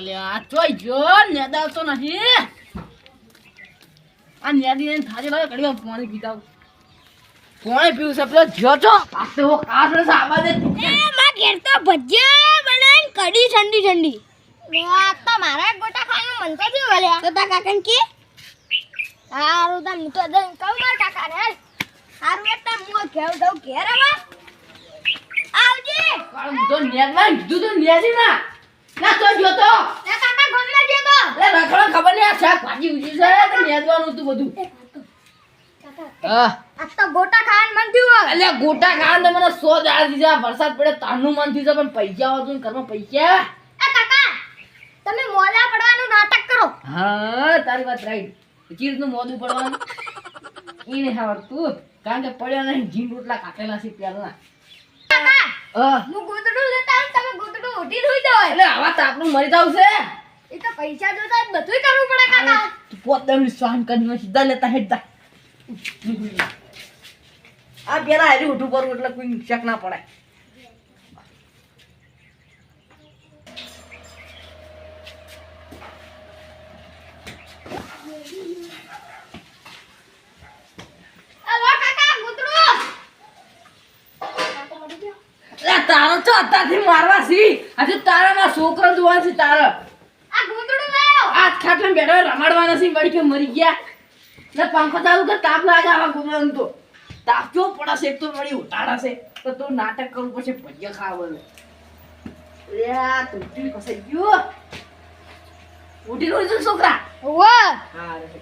અલ્યા ચોઈ જો નેદા તો નહીં આ નેદી થાજે લાગે કડીઓ પાણી પીતા પાણી પીવું છે પેલો જો તો આ તો કાસરે સાબા દે એ માં ઘેર તો ભજીયા બનાવીને કડી ઠંડી ઠંડી આ તો મારા ગોટા ખાવાનું મન તો થયું ભલ્યા તો તા કાકન કે હારું તા હું તો દઈ કહું માર કાકા ને હારું એટલે હું ઘેર દઉં ઘેર આવા આવજે કાળ તો નેદવા કીધું તો નેદી ના તો જો તો એ કાકા ગોમમાં જે તો લે રખડો ખબર નહીં આ શાક ભાજી ઉજી છે તો નેદવાનું હતું બધું હા આ તો ગોટા ખાવાનું મન થયું અલે ગોટા ખાવાનું મને 100 દાળ દીધા વરસાદ પડે તાનું મન થયું છે પણ પૈસા આવતું ઘરમાં પૈસા એ કાકા તમે મોલા પડવાનું નાટક કરો હા તારી વાત રાઈટ ચીર નું મોદું પડવાનું ઈ ને આવડતું કારણ કે પડ્યા નહીં જીમ રોટલા કાટેલા છે પેલા કાકા હા હું ગોતડું લેતા આવું તમે ગોતડું ઉઠી રોઈ દો એટલે આવા તાપનું મરી જાવ છે એ તો પૈસા જોતા જ બધું કરવું પડે કાકા તું પોતમ સ્વાન કરીને સીધા લેતા હેડતા આ પેલા હારી ઉઠું પર એટલે કોઈ શક ના પડે તારો તો અત્યારથી મારવા છી હજુ તારા ના છોકરો જોવા છે તારા આ ગોતડું લાયો આજ ખાટલા બેઠો રમાડવાના છે વળી કે મરી ગયા ને પંખો ચાલુ કે તાપ લાગે આવા ગુમાન તો તાપ જો પડે છે તો વળી ઉતાડા છે તો તું નાટક કરવું પછી ભજીયા ખાવાનું લે આ તું કસે ગયો ઉઠી રોજ છોકરા વાહ હા રે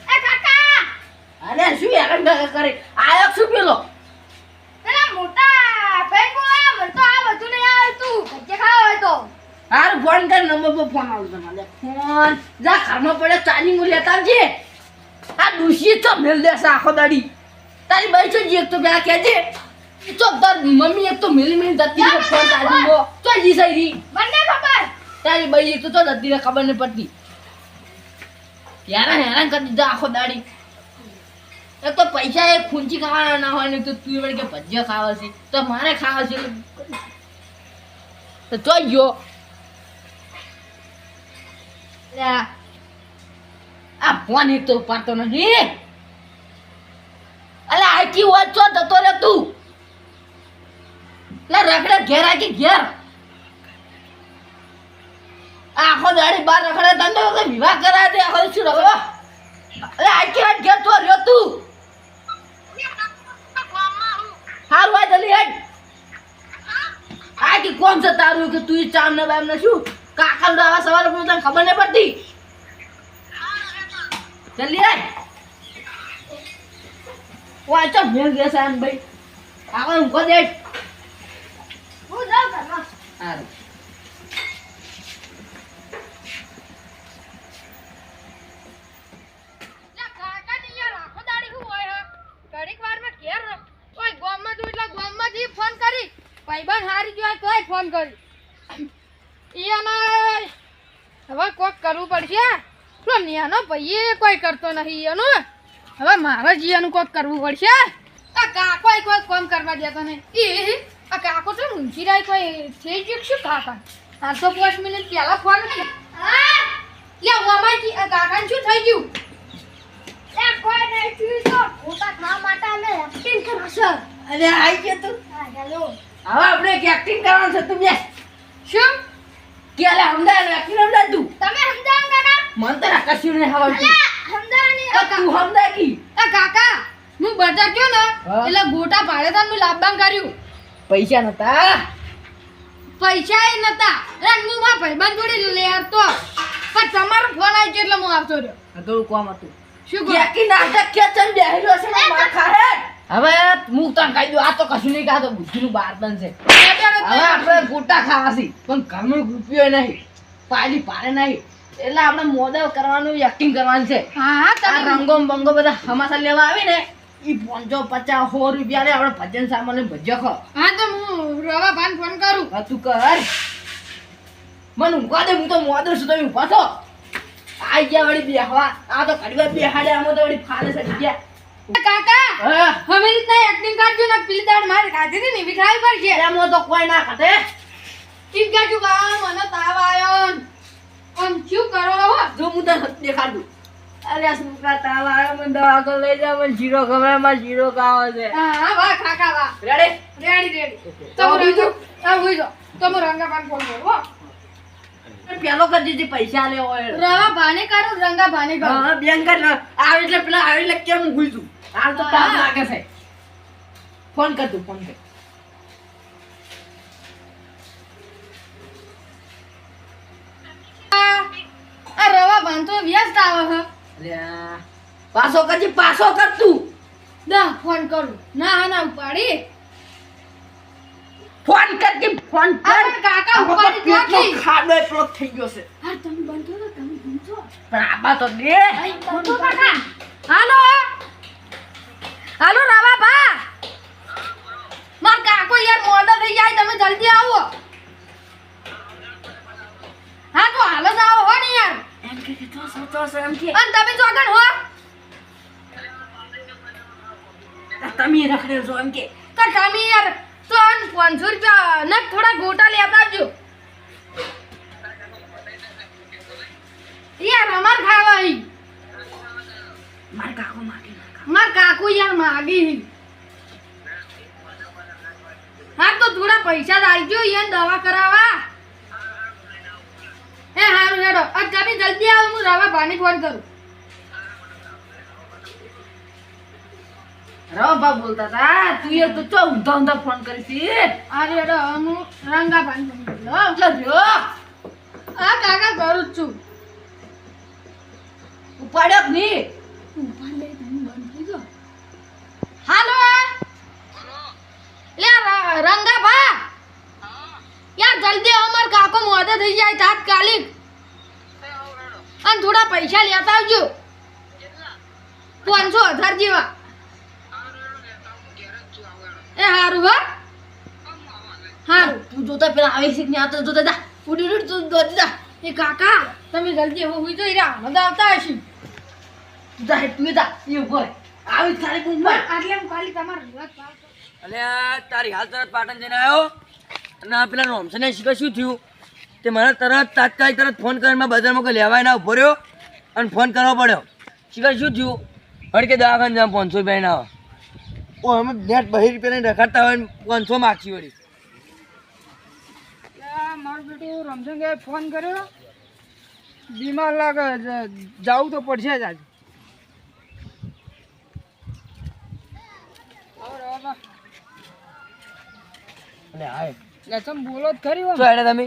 એ કાકા અરે શું હેરાન કરે આયો શું પેલો પેલા મોટા ભાઈ બોલા મને તો આ બધું નહીં આવતું ભજીયા ખાવા હોય તો હાર ફોન કર નંબર પર ફોન આવતો તમારે ફોન જા ઘરમાં પડે ચાર્જિંગ લેતા આવજે આ દુશી તો મેલ દેશે આખો દાડી તારી બાઈ છો જી એક તો પેલા કહેજે તો તાર મમ્મી એક તો મિલી મિલી જતી રહે ફોન ચાર્જિંગ નો તો જી સઈરી મને ખબર તારી બાઈ એક તો જતી રહે ખબર નહીં પડતી હેરાન કરી દીધા આખો દાડી એક તો પૈસા એક ખૂંચી ખાવાના ના હોય ને તો તું વળી કે ભજીયા ખાવા છે તો મારે ખાવા છે તો ચોઈ ગયો આ ફોન એક તો ઉપાડતો નથી અલે આખી વાત છો જતો રે તું લે રખડે ઘેર આખી ઘેર આખો દાડી બાર રખડે તને તો વિવાહ કરાય દે આખો શું રખડો અલે આખી વાત ઘેર તો રહ્યો તું હાર વાત જલ્દી હેડ આખી કોણ છે તારું કે તું ચામ ને બામ ને શું કાકા દાવા સવારે તને ખબર નહીં પડતી જલ્દી આય વાચો મેલ ગયા સાન ભાઈ આગળ ઊંઘો દે હું જાઉં ઘરમાં હારું લા કાકા ની યાર આખો દાડી હું હોય ઘડીક વારમાં ઘેર ઓય ગામમાં જો એટલે ગામમાં જી ફોન કરી ભાઈબંધ હારી ગયો તોય ફોન કરી ઈયાને હવે કોક કરવું પડશે પેલો ન્યાનો ભાઈ કોઈ કરતો નહીં એનો હવે મારે જીયાનું કોક કરવું પડશે આ કાકો કોઈ કામ કરવા દેતો નહીં આ કાકો તો ઊંચી રાય કોઈ થઈ ગયું શું કાકા 5 મિનિટ પહેલા ફોન લે ઓમાજી આ કાકાને શું થઈ ગયું એ કોઈ નહીં થયું તો ખોટા ખાવા માટે અમે એક્ટિંગ કરો છો અરે આઈ ગયો તું હા હેલો હવે આપણે એક એક્ટિંગ કરવાનું છે તું બેસ શું કે લે હમદાર એક્ટિંગ હમદાર તું તમે સમજાવો કાકા મન તો કશું નહીં આવડતું સમજાવની તું હમદાર કી એ કાકા હું બજાર ગયો ને હા? એટલે ગોટા પાડે તો હું લાભબાન કર્યું પૈસા નતા પૈસા એ નતા હું મારા ભાઈબંધ જોડે લેર તો પણ તમારો ફોન આવી ગયો એટલે હું આવતો રહ્યો તો કોમ હતું શું કે કી નાટક કે ચન બેહેલો છે ને માર ખાહે હવે હું તને કહી દઉં આ તો કશું નહીં કાતો બુદ્ધિનું બાર બનશે હવે આપણે ગોટા ખાવાસી પણ ઘરનો રૂપિયો નહીં પાડી પાડે નહીં એટલે આપણે મોડલ કરવાનું એક્ટિંગ કરવાનું છે હા હા આ તમે રંગો બંગો બધા હમાસા લેવા આવી ને ઈ 550 100 રૂપિયા લે આપણે ભજન સામાન ભજ્યો ખો હા તો હું રવા ભાન ફોન કરું હા તું કર મને ઊંઘવા દે હું તો મોડલ છું તમે ઊભા છો આઈ ગયા વળી બેહવા આ તો ઘડી વાર બેહાડે આમાં તો વળી ફાલે સડી ગયા કાકા હા હવે રીતના એક્ટિંગ કરજો ને પેલી દાડ મારે ખાધી હતી ને એવી ખાવી પડશે એમાં તો કોઈ ના ખાતે ઠીક કાજુ કા મને તાવ આયો આમ શું કરો હવે જો હું તને દેખાડું અરે સુકા તાવ આવ્યો મને દવાખાને લઈ જા મને જીરો ખબર માં જીરો ખાવો છે હા હા વાહ કાકા વાહ રેડી રેડી તમે રંગા આ હોઈ જાઓ તમે રંગા પાન ફોન કરો હો પેલો કરી દીધી પૈસા લેવો હોય રવા ભાને કરો રંગા ભાને કરો હા બેંક આવે એટલે પેલા આવે એટલે કેમ ઊંઘી તું હાલ તો તાપ લાગે છે ફોન કર તું ફોન કર આ રવા ભાન તો વ્યસ્ત આવે છે અલ્યા પાછો કરજી પાછો કર તું દા ફોન કરું ના ના ઉપાડી ફોન કરજી ફોન આ કર પણ કાકા ઉપાડી જ નાખી ખાડો એટલો થઈ ગયો છે હા તમે બંધ કરો તમે બંધ છો પણ આબા તો દે બંધ કાકા હાલો હાલો રવા ભા માર કાકો યાર મોડો થઈ જાય તમે જલ્દી આવો હા તો હાલ જ આવો હો ને યાર એમ કે તો એમ કે અને તમે જોગણ હો તમે રખડે છો એમ કે તો તમે યાર તો 500 રૂપિયા ને થોડા ગોટા લેતા આવજો યાર અમાર ખાવા હી માર કાકો માગે માર કાકુ યાર માગી હી હા તો થોડા પૈસા લાવજો યાર દવા કરાવવા એ હારું હેડો આ તમે જલ્દી આવો હું રવા ભાને ફોન કરું રવા બોલતા તા તું એ તો ચો ઊંધા ફોન કરીશ અરે હેડો હું રંગા ભાને ફોન કરું હો. જો આ કાકા કરું જ છું ઉપાડ્યો જ નહીં ઉભા લે તમે બંધ થઈ જાઓ હાલો લે રંગા ભા યાર જલ્દી આવો માર કાકો મોડે થઈ જાય તાત્કાલિક અને થોડા પૈસા લેતા આવજો 500,000 જેવા એ હારું હો હારું તું જોતા પેલા આવે છે ને આ તો જોતા જા ઉડી ઉડી તું જોતી જા એ કાકા તમે જલ્દી હવે હુઈ જઈ રહ્યા મજા આવતા હશે તું જા તું જા એ ઉપર આવી ખાલી મુંબઈ આટલે હું ખાલી તમારી વાત પાડતો અલ્યા તારી હાલ તરત પાટણ જઈને આવ્યો અને આ પેલા રોમસને શીખર શું થયું તે મને તરત તાત્કાલિક તરત ફોન કરીને બજારમાં કોઈ લેવાય ના ઉભો રહ્યો અને ફોન કરવો પડ્યો શીખર શું થયું હડ કે દવાખાને જામ 500 રૂપિયા ના આવે ઓ અમે નેટ 2 રૂપિયાને રખાડતા હોય ને 500 માગશી વળી મારું બેટું રમઝંગે ફોન કર્યો બીમાર લાગે જવું તો પડશે જ આજે અને હાય લસમ બોલો જ ખરી શું હેડે તમે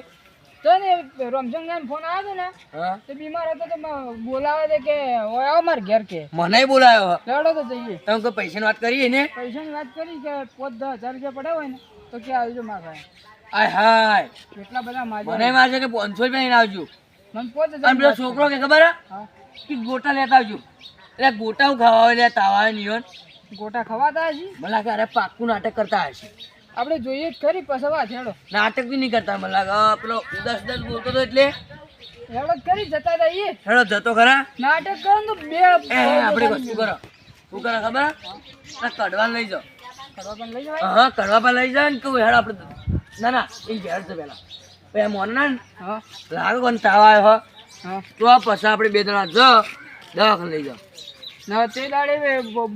તો ને રમઝંગે ફોન આવ્યો હતો ને હા તો બીમાર હતો તો બોલાવે છે કે ઓય આવો મારે ઘેર કે મને બોલાયો લડો તો જઈએ તમે કોઈ પૈસાની વાત કરી ને પૈસાની વાત કરી કે 5,000 રૂપિયા પડ્યા હોય ને તો કે આવજો માગા આય હાય કેટલા બધા મને માજા મારશે કે 500 રૂપિયા લઈને આવજો મને અને પેલો 5,000 છોકરો કે ખબર હે? હા કે ગોટા લેતા આવજો એટલે ગોટા હું ખાવા આવે લે તાવા આવે નિયન ગોટા ખવાતા હજી મને લાગે અરે પાક્કું નાટક કરતા હશે આપણે જોઈએ જ ખરી પછી વાત હેડો નાટક બી નહીં કરતા મને લાગે પેલો ઉદાસ બોલતો હતો એટલે હેડો જ ખરી જતા રહીએ હેડો જતો ખરા નાટક કરો ને તો બે એ આપણે વસ્તુ કરો શું કરે ખબર હે? આ કડવા લઈ જાઓ કરવા પણ લઈ જવાય હા કડવા પર લઈ જાઓ ને કહું હેડ આપણે ના ના એ ઘેર છે પેલા પછી મોન ના હા લાગે કોને તાવ આવ્યો હો હા તો પછી આપણે 2 જણા જ દવાખાને લઈ જાઓ ના તે દાડે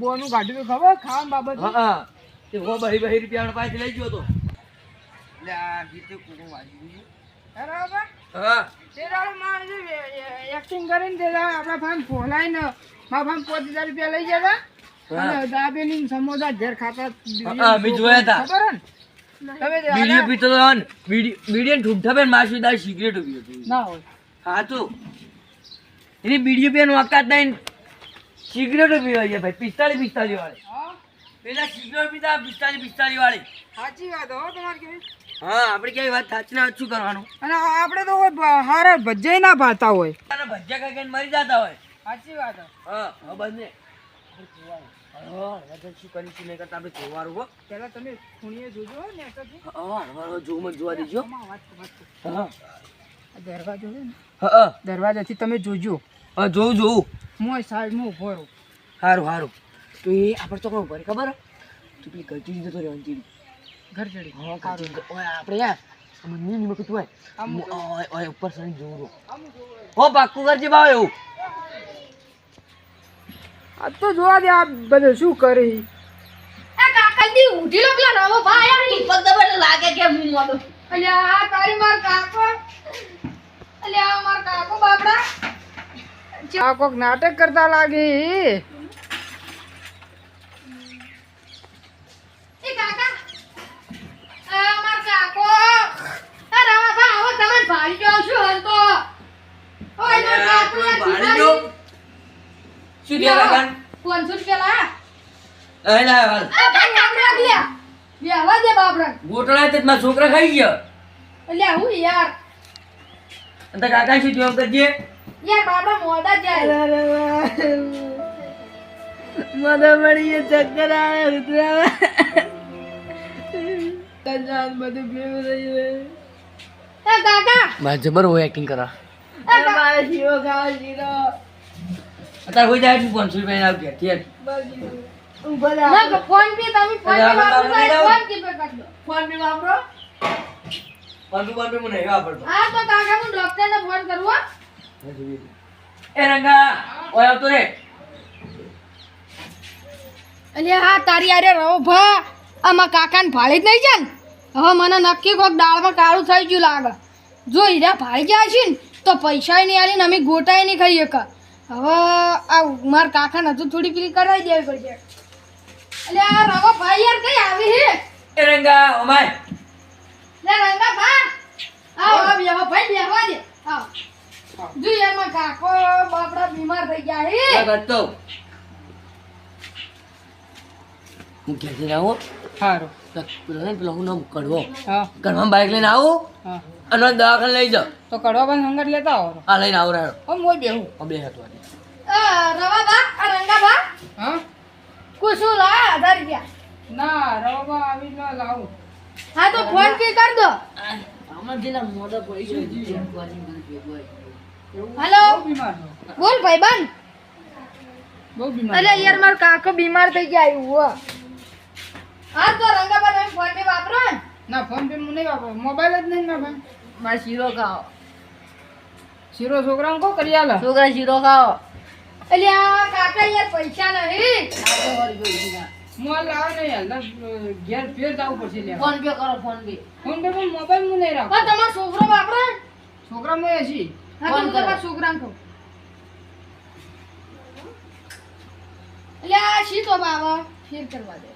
બોનું કાઢ્યું ખબર ખાવા બાબત હા હા તે હો 2 રૂપિયા પાસેથી લઈ ગયો તો એટલે આ ગીતે કુકુ વાજી ગયું બરાબર હા તે દાડે મારે એક્ટિંગ કરીને તે દાડે આપણા ફામ ફોલાઈને મારા ફામ 5,000 રૂપિયા લઈ જતા અને દાબેલી સમોસા ઘેર ખાતા હા, મેં જોયા તા. ખબર હે ને તમે બીડીઓ પીતો તો ને બીડીઓ ઠૂઠા બેન માસી દા સિગરેટ પીતો હતો. ના હોય હા તો એની બીડીઓ બેન વખત નહીં સિગરેટો પીવા છે ભાઈ 45 વાળી હા પેલા સિગરેટ પીતા 45 વાળી સાચી વાત હો તમારી કેવી હા આપણે કેવી વાત સાચી ના શું કરવાનું અને આપણે તો હોય હારા ભજ્જે ના ભાતા હોય અને ભજીયા ખાઈને મરી જતા હોય સાચી વાત હે હા હા બંને હા શું કરીશું નહીં કરતા આપણે જોવાનું હો પેલા તમે ખૂણીએ જોજો હો ને તો હા જો મને જોવા દેજો હા દરવાજો છે ને હા દરવાજાથી તમે જોજો હા જોઉં હું સાઈડમાં ઊભો રહું સારું સારું તો એ આપણે તો કોણ ભરે ખબર તું પેલી કચી જતો રહેવાની ચીડી ઘર ચડી હા કચી ઓય આપણે યાર મને નહીં મકતું હોય ઓય ઉપર સણી જોરો હો પાક્કું કરજે બાવ એવું આ તો જોવા દે આ બધું શું કરી એ કાકાજી ઉઠી લો પેલા રવો ભાઈ આયા તું પગ દબાડે લાગે કે હું મોડો અલ્યા આ તારી માર કાકો અલ્યા માર કાકો બાપડા આ કોક નાટક કરતા લાગે એ કાકા આ માર કાકો આ રવા ભા આવો તમે ભાડી જો શું હલતો ઓય માર કાકો ભાડી જો શું દે કાકા 500 રૂપિયા લાયા એ લા હાલ આ કાકા લ્યા બેહવા દે બાપડા ગોટળા તે મારા છોકરા ખાઈ ગયા અલ્યા હું યાર અંત કાકા શું થયું કરજે યાર બાપડા મોડા જાય મને મળી ચક્કર આવે ઉતરાવે તજાન બધું ભેગું રહ્યું એ કાકા મારે જબર હોય એક્ટિંગ કરા મારે શીરો ખાવા શીરો અત્યારે હોય જાય તું 500 રૂપિયા આવ કે ઠીક ઉભા ના ફોન પે તમે ફોન પે વાપરો ફોન પે કરી દો ફોન પે વાપરો પાંચું મને નહીં વાપરતો હા તો કાકા હું ડોક્ટરને ફોન કરું હો એ રંગા ઓય આવતો રે અલ્યા હા તારી આરે રહો ભા આમાં કાકાને ભાળી જ નહીં જાય ને હવે મને નક્કી કોક દાળમાં કાળું થઈ ગયું લાગે જો હીરા ભાળી જાય છે ને તો પૈસાય નહીં આલી ને અમે ગોટાય નહીં ખાઈ શકે હવે આ મારા કાકાને હજુ થોડી પેલી કરાવી દેવી પડશે અલ્યા રવો ભાઈ યાર કઈ આવી હે એ રંગા ઓમાય લે રંગા ભા આવો આવો ભાઈ બેહવા દે આવો જો યાર માં કાકો બાપડા બીમાર થઈ ગયા હે કરતો હું ક્યાંથી આવો સારું પેલો હું નામ કડવો હા ઘરમાં બાઇક લઈને આવું હા અને દવાખાને લઈ જાઓ તો કડવા બંધ સંગત લેતા આવો આ લઈને આવું રહ્યો હું મોય બેહું બે હતો રવા બા આ રંગા બા હા કુશું લા 1000 રૂપિયા ના રવા આવી ના લાવું હા તો ફોન પે કર દો આમાં જેના મોઢા પડી ગયો હેલો બહુ બીમાર છો બોલ ભાઈબંધ બહુ બીમાર અરે યાર મારો કાકો બીમાર થઈ ગયા આવ્યું હા તો રંગાબા તમે ફોન પે વાપરો ને ના ફોન પે હું નહીં વાપરો મોબાઈલ જ નહીં ના ભાઈ મારે શીરો ખાઓ શીરો છોકરાને કો કરી આલે છોકરા શીરો ખાઓ અલ્યા કાકા યાર પૈસા નહીં મોલ લાવે નહીં હાલ ઘેર ફેર જવું પડશે લે ફોન પે કરો ફોન પે ફોન પે પણ મોબાઈલ હું નહીં રાખો હા તમારો છોકરો વાપરો ને છોકરા મોય છી હા તો ફોન હું કરો. તમારા છોકરાને કહું અલ્યા શી તો બાવા ફેર કરવા દે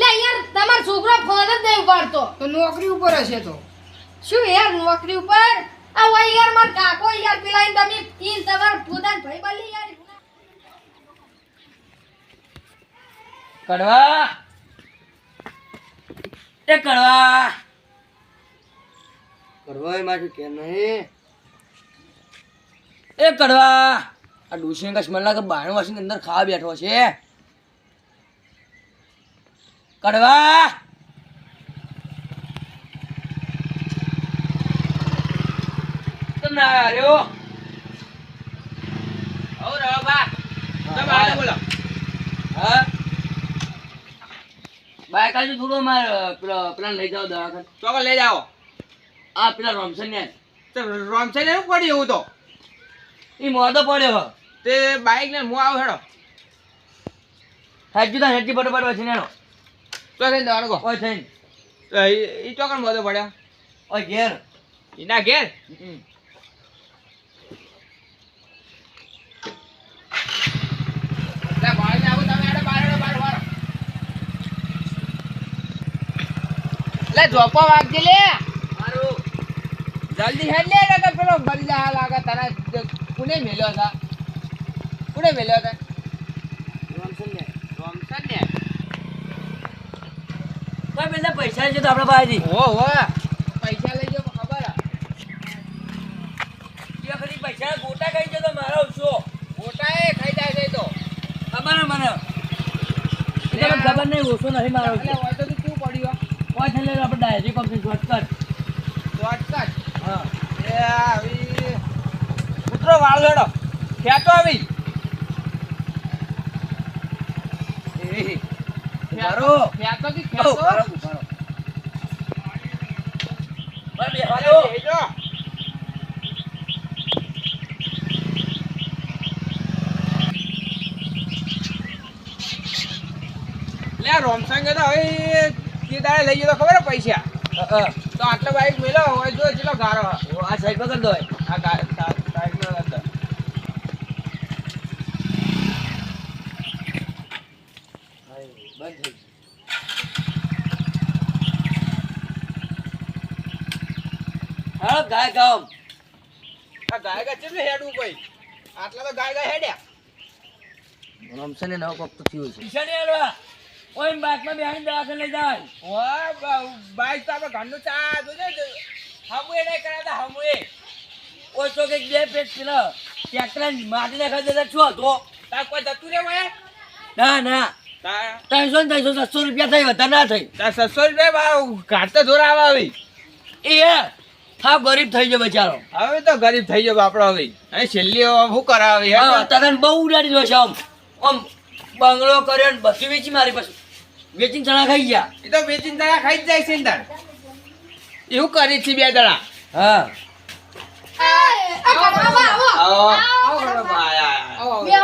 લે યાર તમારો છોકરો ફોન જ નહીં ઉપાડતો તો નોકરી ઉપર હશે તો શું યાર નોકરી ઉપર આ વઈ યાર માર કાકો યાર પેલા તમે ઈન તમાર પોતાન ભાઈ બાલી યાર કડવા એ કડવા કડવા મારું કેમ નહીં એ કડવા આ ડુસી કશ મને લાગે બાણું વર્ષની અંદર ખાવા બેઠો છે કડવા તમને આવ્યો હા બાય કાજુ થોડો માર પેલા લઈ જાઓ દવાખાને ચોકર લઈ જાઓ આ પેલા રોમસન ને તો રોમસે ને એવું પડ્યું એવું તો એ મોદો પડ્યો તે બાઈક ને હું આવું હેડો હેજી તો હેજી બરોબર છે નેનો તો થઈને દવાનું કહો ઓય થઈને તો ઈ ચોકર મોદો પડ્યો ઓય ઘેર એના ઘેર લે ભાઈને આવું તમે હેડો બાર વાળો લે જોપો વાગજે લે મારું જલ્દી હેડ લે નકર પેલો મરી જા લાગે તને કોને મેલ્યો હતા કોને મેલ્યો હતા રોમસન ને રોમસન ને કોઈ પેલા પૈસા છે તો આપણા પાસેથી હો હો પૈસા લઈ જાવ ખબર હે તે વખતે પૈસા ગોટા ખાઈ જતો મારો આવશો મોટા એ ખાઈ જાય છે તો ખબર ને મને એટલે મને ખબર નહીં ઓછો નહીં મારો એટલે હોય તો તું શું પડ્યું કોઈ થઈને આપણે ડાયરેક્ટ કંપની શોર્ટકટ શોર્ટકટ હા એ આવી ઉતરો વાળ લેડો ખેતો આવી ઉભારો. ખેંચો કે ઓ, ખેંચો. ઉભારો, ઉભારો. બસ બેહવા દો. બેહજો. લે રોમસંગે તો હવે તે દાડે લઈ ગયો તો ખબર હે પૈસા હા. તો આટલો બાઈક મેલો હોય જો ચેલો ગારો હે. ઓ, આ સાઈડ પર કરી દો. આ સાઈડ નો અંદર બંધ થઈ ગયું. હા, ગાય ગામ. આ ગાય કેટલું હેડવું ભાઈ આટલા તો ગાય હેડ્યા રમશે ને નવો કોક તો થયું છે. ઈશાને આલવા. ઓય બાઇકમાં બેહીને દવાખાને લઈ જાય. વાહ બાઈક તો આપણે ઘરનું ચા જોજે હમુએ નહીં કરાતા હમુએ ઓય તો કંઈક બે પેટ પેલા ટ્રેક્ટર માટી નાખી દેતા છો તો. તાર કોઈ જતું રે ભાઈ ના ના તાર 300 ને 300 રૂપિયા થઈ વધારે ના થઈ. 600 રૂપિયા ઘાટ તો જોર આવે હવે એ હા ગરીબ થઈ ગયો બચારો. હવે તો ગરીબ થઈ ગયો બાપડો હવે અહીં છેલ્લી શું કરાવે હા તને બહુ ઉડાડી દો છે આમ બંગલો કર્યો ને બધું વેચી મારી પાસે વેચીને ચણા ખાઈ ગયા. એ તો વેચીને દડા ખાઈ જ જાય છે ને તાર એવું કરી છે બે દડા હા આવો આવો ભાઈ આવો આવી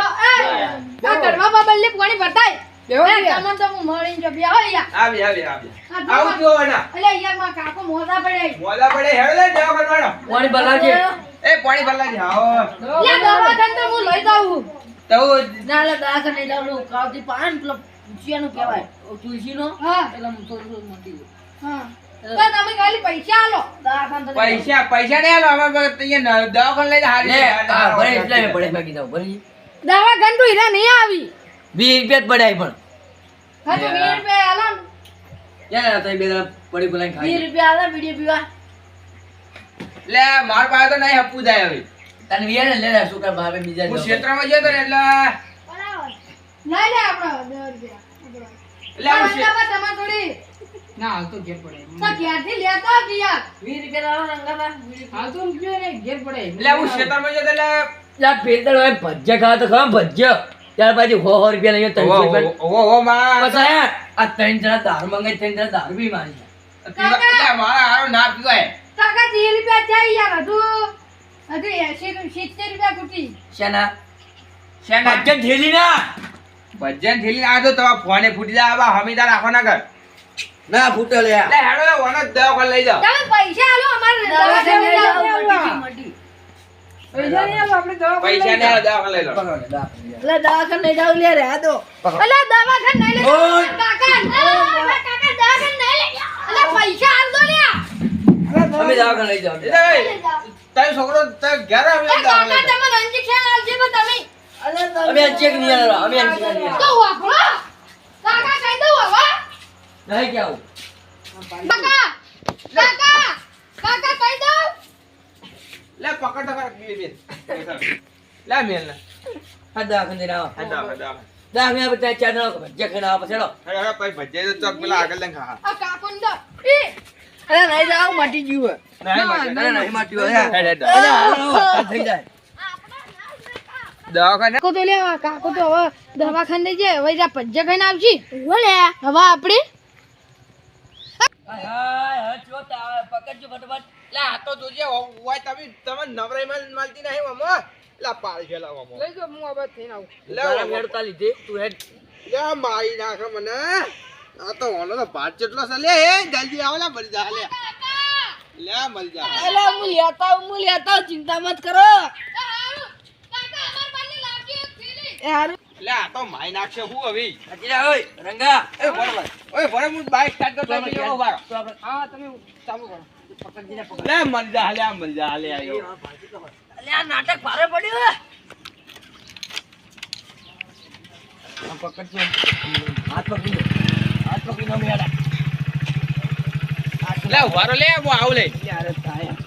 આવું જો ના મોલા પડે હેડ લે દેવા કરવાનો પાણી બલાવજે. એ પાણી ભરલા આવો તો ના લે દવાખાને લઈ જાવ લો કાવતી પાન પેલો તુલસીનું કહેવાય તુલસીનો એટલે થોડું મોટી દવાખાને તો લઈ જાઓ. પૈસા નહીં આલો અમે અહીંયા દવાખાને લઈ જા લે આ ભરે એટલે ભરે બાકી દઉં ભરી દવા ઘંટુ હીરા નહીં આવી 20 રૂપિયા જ પડ્યા પણ હા તો 20 રૂપિયા આલો ને. યાર તઈ બે દાડા પડી બોલાઈને 20 ખાઈ રૂપિયા આલે બીડી પીવા. લે માર પાસે તો નહીં હપવું જાય હવે તને વિયા ને લે શું કર ભાવે બીજા હું દો. ક્ષેત્રમાં ગયો તો ને એટલે લઈ લે આપણો 10 રૂપિયા એટલે હું તમાર થોડી ના હાલ તો ઘેર પડે તો ક્યાંથી લેતો ગયા 20 રૂપિયા આલો રંગાબા બીડી હાલ તો રૂપિયો ને ઘેર પડે એટલે હું ક્ષેત્રમાં ગયો તો એટલે લા પેતળ હોય ભજ્યા ખાવા તો ખાવા ભજ્યા ત્યાર પછી 100 રૂપિયા લઈએ 300 રૂપિયા ઓ માં પછી આ 3 જણા દારૂ મંગાઈ 3 જણા દારૂ બી મારી એટલે મારા હારો ના પીવાય કાકા 30 રૂપિયા ચાઈ યાર હજુ 80 રૂપિયા કુટી શેના શેના ભજ્યા થેલી ના ભજન થેલી આ તો તમારા ફોને ફૂટી જાય આવા હમીદાર આખો ના કર ના ફૂટે લે એટલે હેડો વનો દવાખાને લઈ જાઓ તમે પૈસા આલો અમારે દવાખાને લઈ જાઓ, દવાખાને મટી. પૈસા નહીં આલો આપણે દવા પૈસા ને દવાખાને લઈ લો પકડો લે દા એટલે દવાખાને લઈ જાવ લે રહેવા દો. અલા દવાખાને નહીં લે ઓય! કાકા કાકા દવાખાને નહીં લે અલા પૈસા આલ દો લ્યા અમે દવાખાને લઈ જાવ તારો છોકરો તાર ઘરે આવે એ કાકા તમને ઇન્જેક્શન આલજે તો તમે અલે અમે આ ચેક નહીં આલો અમે આ ચેક નહીં તો વાપરો કાકા કહી દઉં હવે નહીં કે આવું કાકા કાકા કાકા કહી દઉં લે પકડ તો કર બે લે મેલ ના આ દવાખાને જઈને આવો હા દવાખાને દવાખાને બધા ચાર જણા ભજ્યા ખાઈને આવો પછી હેડો. હેડો પછી ભજે તો ચોક પેલા આગળ લઈને ખા આ કાકોને દો ઈ અરે નહીં જાવ મટી ગયું. ના નહીં માટી હોય હેડ હેડ અરે હાલો થઈ જાય દવાખાને કાકો તો લે કાકો તો હવે દવાખાને જે હવે જા પજ્જા ખાઈને આવજી ઓલે હવે આપણે હાય હાય ચો તા પકડજો ફટાફટ લે આ તો જોજે હોય તમે નવરાઈ માલતી નહીં મમો લે પાલ છે લાવ મમો લઈ જાઓ હું આબાદ થઈને આવું લે તારા મેળતા લીધી તું હેડ લે મારી નાખે મને આ તો ઓનો તો ભાત જેટલો છે લે એ જલ્દી આવ લે મરી જા લે લે મરી જા અલે હું લેતા આવું, ચિંતા મત કરો. કાકા અમાર પાસે લાવજી એક થેલી એ હારું. લે આ તો મારી નાખશે હું હવે અજીરા ઓય રંગા એ બરોબર ઓય બરોબર હું બાઈક સ્ટાર્ટ કરતો તો તો ઉભા રહો. હા તમે ચાલુ કરો પકડજીને પકડ લે મરી જા લે મરી જા લે આયો અલે આ નાટક ભારે પડ્યું હે આ પકડજો હાથ પકડીનો મેડા લે ઉભા રહો લે હું આવ લે યાર તાયા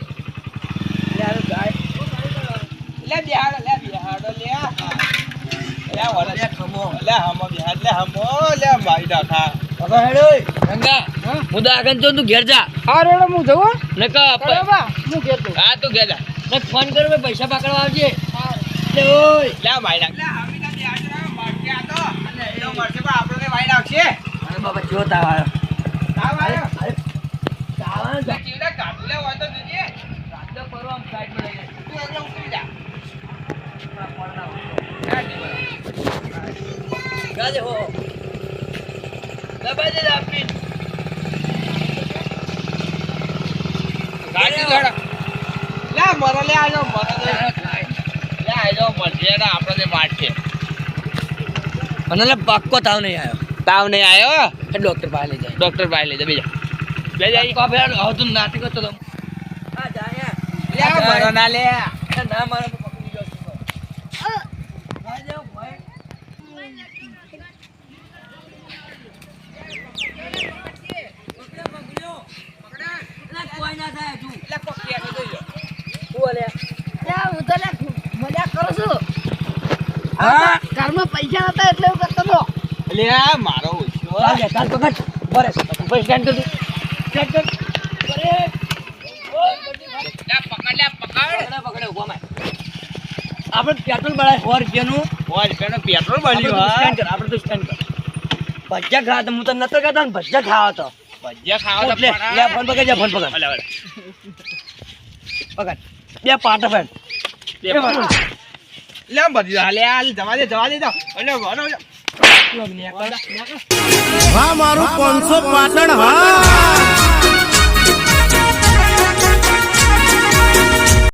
લે બિહાડો લે લે વાળા લે ખમો લે હમો બિહાડ લે હમો લે મારી નાખા હવે હેડ ઓય રંગા મુદા આગળ જો તું ઘેર જા હા રેડો હું જવું નકા બરાબર હું ઘેર જઉં હા તું ગયા ને ફોન કર મે પૈસા પકડવા આવજે લે ઓય લે મારી નાખ લે હમી ના બિહાડ મારશે આ તો અને એ મારશે પણ આપણને મારી નાખશે અરે બાબા કેવો તાવ આવ્યો તાવ આવ્યો? તાવ આવ્યો ને? ચીવડા કાઢુલા હોય તો જોજે. રાત્રે પરો આમ સાઈડમાં લઈ જાય. તું એકલો ઉતરી જા. આ પડના ઉતરો. ગાડી પર. ગાજે હો દબાઈ દે આપી ગાડી લડ. લે મરો લે આજો મરો લે. લે આજો મરજે ને આપણો જે માટ છે. મને લે પાક્કો તાવ નહીં આવ્યો તાવ નહીં આવ્યો? ડોક્ટર પાસે લઈ જાય ડોક્ટર પાસે લઈ જા બીજા. લે જાય. પાક્કો ફેર આવતું નાટક કરતો તો આ જાય લે મરો ના લે. ના મારે તો પકડી ગયો છું ગાજે હો ભાઈ કોઈ ના થાય તું લે કોક કેસો જોઈ લો. બોલે લ્યા, હું તો લ્યા મજાક કરું છું. હા ઘરમાં પૈસા નતા એટલે હું કરતો હતો. લે મારો ઓછો. ચાલ લે ચાલ પકડ બરે પછી સ્ટેન્ડ કર દે સ્ટેન્ડ કર બરે ઓય બધી ભાઈ લે પકડ લે પકડ. પકડે પકડે ઉભા માં આપણે પેટ્રોલ બળાય 100 રૂપિયાનું ઓય પેનો પેટ્રોલ આપણે બળ્યું તો હા. સ્ટેન્ડ કર આપણે તો સ્ટેન્ડ કર ભજીયા ખાવા તો હું તો નતો કહેતો ને ભજીયા ખાવા તો ભજીયા ખાવા તો લે લે ફોન પકડ જા ફોન પકડ અલે અલે. પકડ બે પાટા ફેન લે ભજીયા લે આ જવા દે તો. અલે વનો નેકળ હા મારું 500 પાટણ હા